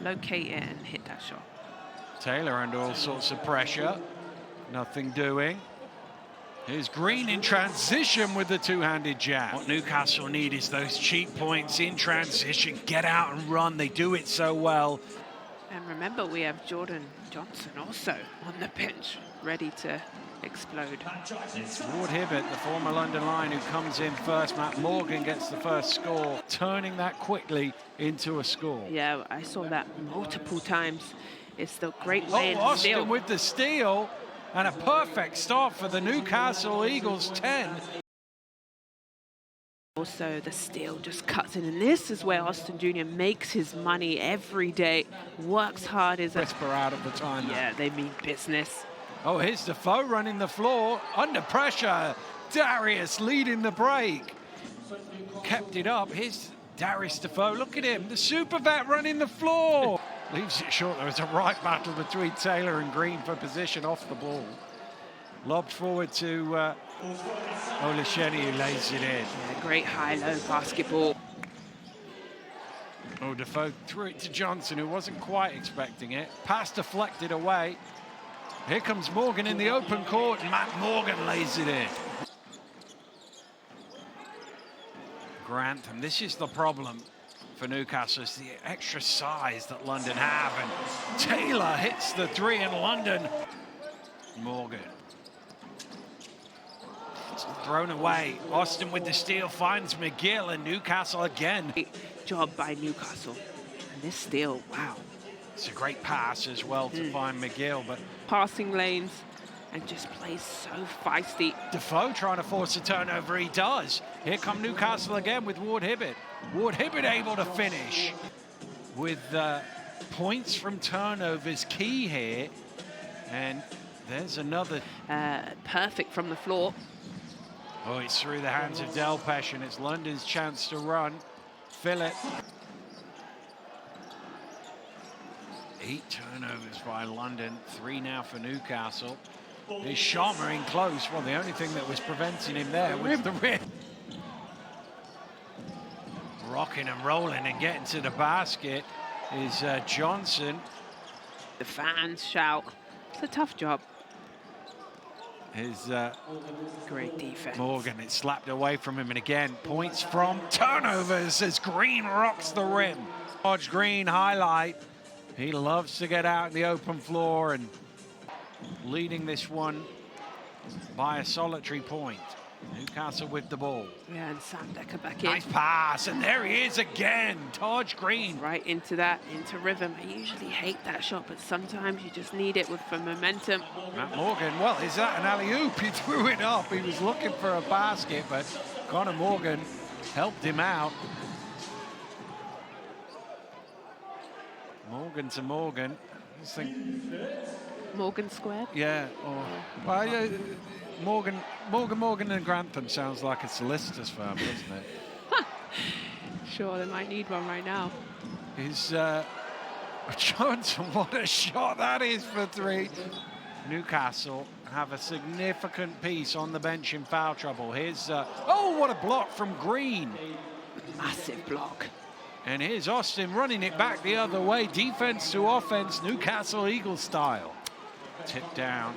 locate it and hit that shot. Taylor under all sorts of pressure. Nothing doing. Here's Green in transition with the two-handed jab. What Newcastle need is those cheap points in transition. Get out and run. They do it so well. And remember, we have Jordan Johnson also on the bench, ready to explode. It's Ward Hibbert, the former London Lion, who comes in first. Matt Morgan gets the first score, turning that quickly into a score. Yeah, I saw that multiple times. It's the great way. Austin with the steal, and a perfect start for the Newcastle Eagles 10. Also, the steal just cuts in, and this is where Austin Jr. makes his money every day, works hard. Whisper out of the time. Yeah, they mean business. Oh, here's Defoe running the floor, under pressure. Darius leading the break. Kept it up. Here's Darius Defoe. Look at him, the super vet running the floor. Leaves it short. There was a right battle between Taylor and Green for position off the ball. Lobbed forward to Olasheni, who lays it in. Yeah, great high-low basketball. Oh, Defoe threw it to Johnson, who wasn't quite expecting it. Pass deflected away. Here comes Morgan in the open court, and Matt Morgan lays it in. Grantham, this is the problem for Newcastle, is the extra size that London have, and Taylor hits the three in London. Morgan. It's thrown away. Austin with the steal finds McGill, and Newcastle again. Great job by Newcastle. And this steal, wow. It's a great pass as well to find McGill, but passing lanes and just plays so feisty. Defoe trying to force a turnover, he does. Here come Newcastle again with Ward Hibbert. Ward Hibbert able to finish with points from turnovers key here. And there's another. Perfect from the floor. Oh, it's through the hands of Delpesh, and it's London's chance to run. Phillip. 8 turnovers by London, 3 now for Newcastle. Here's Sharma in close. Well, the only thing that was preventing him there was the rim. Rocking and rolling and getting to the basket is Johnson. The fans shout. It's a tough job. Is great defense. Morgan, it's slapped away from him, and again, points from turnovers as Green rocks the rim. Hodge Green highlight. He loves to get out in the open floor, and leading this one by a solitary point. Newcastle with the ball. Yeah, and Sam Decker back in. Nice pass, and there he is again. Taj Green. Right into rhythm. I usually hate that shot, but sometimes you just need it for momentum. Matt Morgan, well, is that an alley-oop? He threw it up. He was looking for a basket, but Connor Morgan helped him out. Morgan to Morgan. I just think Morgan squared? Yeah. Or, well, yeah, Morgan and Grantham sounds like a solicitor's firm, doesn't it? Sure, they might need one right now. Is Johnson, what a shot that is for 3. Newcastle have a significant piece on the bench in foul trouble. Here's, oh, what a block from Green. Massive block. And here's Austin running it back the other way. Defense to offense, Newcastle Eagles style. Tip down.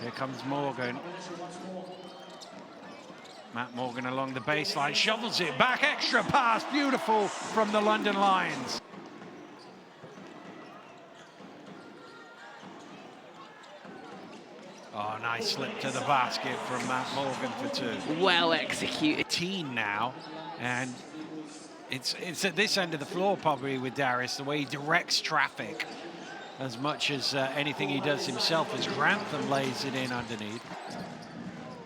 Here comes Morgan. Matt Morgan along the baseline, shovels it back. Extra pass, beautiful from the London Lions. Oh, nice slip to the basket from Matt Morgan for 2. Well executed. Team now, and it's at this end of the floor probably with Darius, the way he directs traffic as much as anything he does himself, as Grantham lays it in underneath.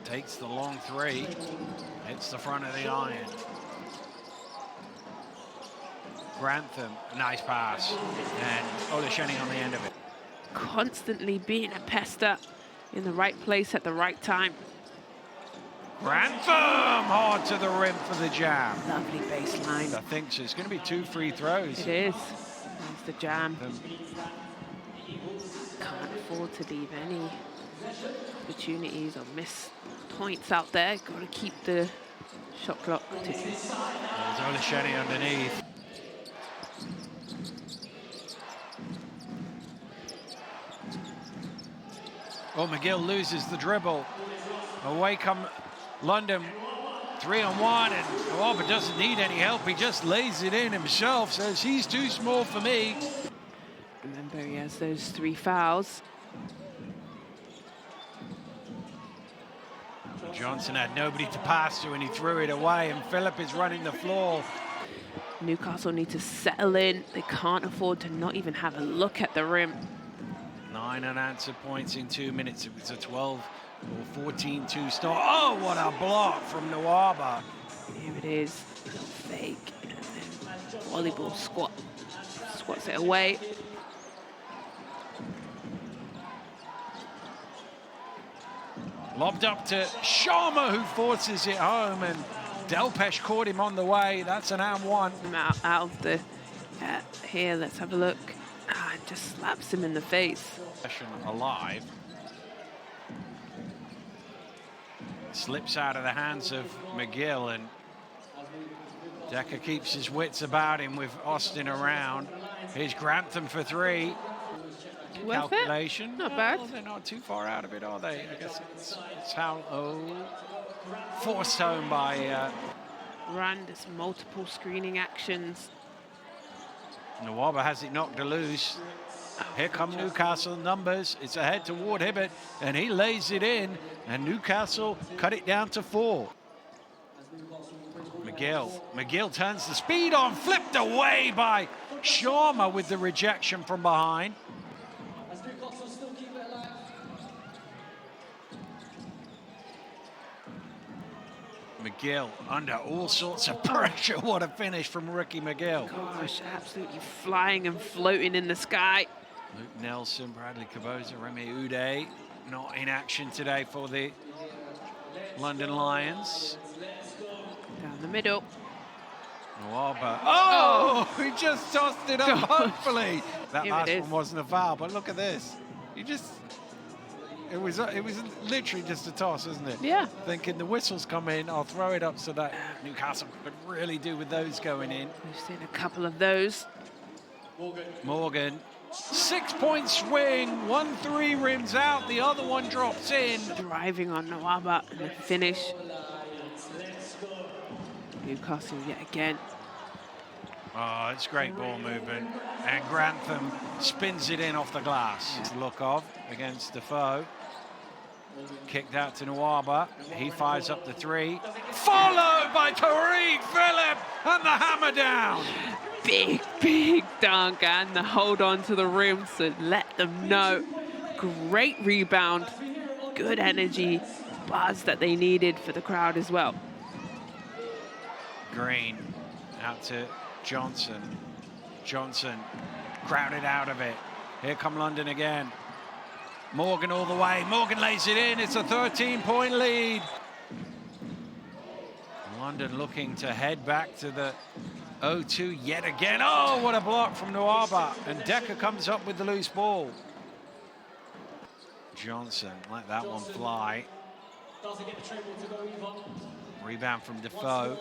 Takes the long 3, hits the front of the iron. Grantham, nice pass, and Olasheni on the end of it. Constantly being a pester in the right place at the right time. Grantham hard to the rim for the jam. Lovely baseline. I think so. It's going to be 2 free throws. It is. There's the jam. Can't afford to leave any opportunities or miss points out there. Got to keep the shot clock ticking. There's Olasheni underneath. Oh, McGill loses the dribble. Away come London, 3-on-1, and Nwaba doesn't need any help. He just lays it in himself, says he's too small for me. Remember, he has those 3 fouls. Johnson had nobody to pass to and he threw it away, and Philip is running the floor. Newcastle need to settle in. They can't afford to not even have a look at the rim. 9 unanswered points in 2 minutes. It was a 12 or 14-2 start. Oh, what a block from Nwaba. Here it is, fake, and then volleyball squats it away. Lobbed up to Sharma, who forces it home, and Delpesh caught him on the way. That's an and one. Out of the, here, let's have a look. Just slaps him in the face. Alive. Slips out of the hands of McGill, and Decker keeps his wits about him with Austin around. Here's Grantham for 3. Worth Calculation. it? Not bad. Well, they're not too far out of it, are they? I guess it's how, forced home by... There's multiple screening actions. Nwaba has it knocked loose. Here come Newcastle numbers. It's ahead toward Hibbert, and he lays it in, and Newcastle cut it down to 4. McGill turns the speed on, flipped away by Sharma with the rejection from behind. McGill under all sorts of pressure. What a finish from Ricky McGill. Gosh, absolutely flying and floating in the sky. Luke Nelson, Bradley Caboza, Remy Uday not in action today for the London Lions. Down the middle. Nwaba. Oh, he just tossed it up, hopefully. That Here last one wasn't a foul, but look at this. It was literally just a toss, isn't it? Yeah. Thinking the whistles come in, I'll throw it up so that Newcastle could really do with those going in. We've seen a couple of those. Morgan, 6-point swing, 1-3 rims out, the other one drops in. Driving on Nwaba and the finish. Newcastle yet again. Oh, it's great ball movement. And Grantham spins it in off the glass. It's look of against Defoe. Kicked out to Nwaba. He fires up the 3. Followed by Tariq Phillip and the hammer down. Big dunk and the hold on to the rim to let them know. Great rebound. Good energy. Buzz that they needed for the crowd as well. Green out to Johnson. Johnson crowded out of it. Here come London again. Morgan all the way. Morgan lays it in. It's a 13-point lead. London looking to head back to the 0-2 yet again. Oh, what a block from Nwaba. And Decker comes up with the loose ball. Johnson let that one fly. Rebound from Defoe.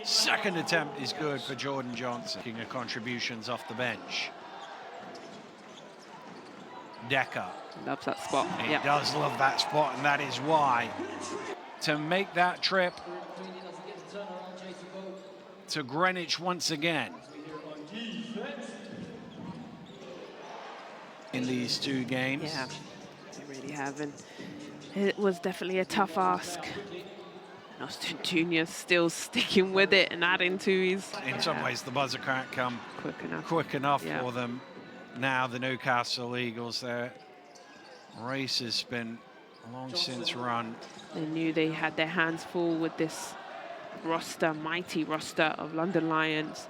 Second attempt is good for Jordan Johnson. King of contributions off the bench. Decker. Loves that spot. He does love that spot, and that is why. To make that trip to Greenwich once again in these 2 games. Yeah, they really have. And it was definitely a tough ask. Austin Jr. still sticking with it and adding to his... In some ways, the buzzer can't come quick enough for them. Now the Newcastle Eagles, their race has been long since run. They knew they had their hands full with this roster, mighty roster of London Lions.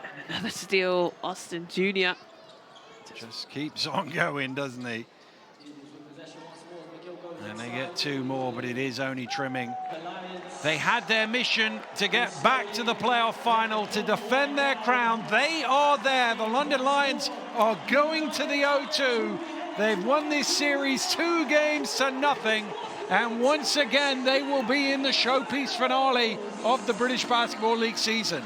And another steal, Austin Jr. Just keeps on going, doesn't he? And they get 2 more, but it is only trimming. They had their mission to get back to the playoff final, to defend their crown. They are there. The London Lions are going to the O2. They've won this series 2-0. And once again, they will be in the showpiece finale of the British Basketball League season.